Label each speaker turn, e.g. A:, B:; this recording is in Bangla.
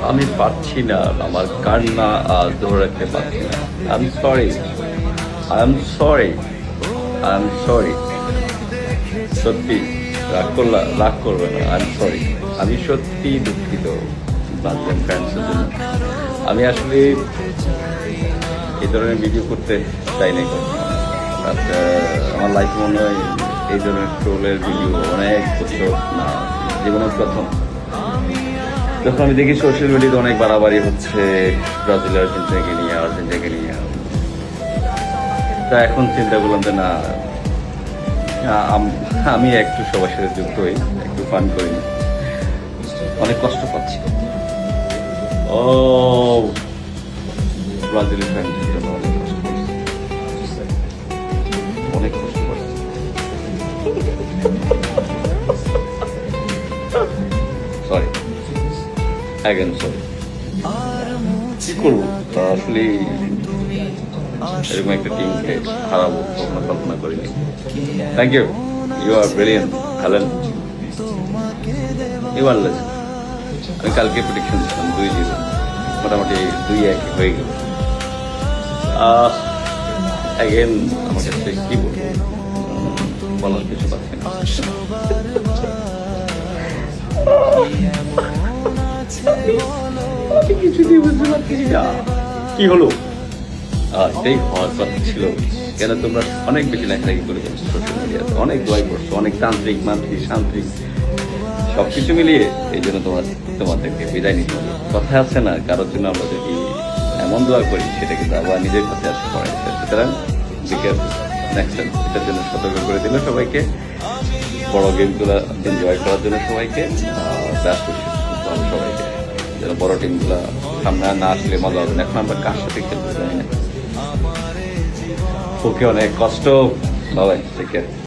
A: আমি পারছি না, আমার কান্না ধরে রাখতে পারছি না। I am sorry, I am sorry, I am sorry. সত্যি রাগ করবে না, আই এম সরি। আমি সত্যি দুঃখিত বাচ্চান ফ্রেন্ডসের জন্য। আমি আসলে এই ধরনের ভিডিও করতে চাই না, বাট আমার লাইফ মনে হয় এই ধরনের ট্রোলের ভিডিও অনেক বছর না, জীবনের প্রথম যখন আমি দেখি সোশ্যাল মিডিয়াতে অনেক বাড়াবাড়ি হচ্ছে ব্রাজিল আর্জেন্টিনাকে নিয়ে, তা এখন চিন্তা করলাম যে না, আমি একটু সবার সাথে যুক্ত হই, একটু ফান করি। অনেক কষ্ট পাচ্ছি ও ব্রাজিলের ফ্যানদের জন্য অনেক কষ্ট পাচ্ছি। Sorry again, sorry. কি করবো আসলে, এরকম একটা টিমকে হারাবো কখনো কল্পনা করিনি। Thank you, you are brilliant Haaland, you are legend. আমি কালকে প্রেডিকশন দিচ্ছিলাম 2-0, মোটামুটি 2-1 হয়ে গেল। অ্যাগেন আমার কাছে কি বলবো, বলার কিছু পাচ্ছি না। কিছুতেই বুঝতে পারছি না কি হলো। এটাই হওয়ার কথা ছিল। কেন তোমরা অনেক বেশি লেখালেখি করে ফেলছো সোশ্যাল মিডিয়াতে, অনেক দোয়াই করছো, অনেক তান্ত্রিক মান্ত্রিক শান্ত্রিক সবকিছু মিলিয়ে। এই জন্য তোমাদেরকে বিদায় নিতে হবে। কথা আছে না, কারোর জন্য আমরা যদি এমন দোয়া করি সেটা কিন্তু আবার নিজের কাছে আসতে পারে। সুতরাং নেক্সট টাইম এটার জন্য সতর্ক করে দিল সবাইকে। বড় গেমগুলো এনজয় করার জন্য সবাইকে ব্যাস্ট করছি সবাইকে, যেন বড় টিমগুলো সামনে না আসলে মজা হবে না। এখন আমরা কার সাথে খেলতে জানি না। ওকে, অনেক কষ্ট। বাবাই, টেক কেয়ার।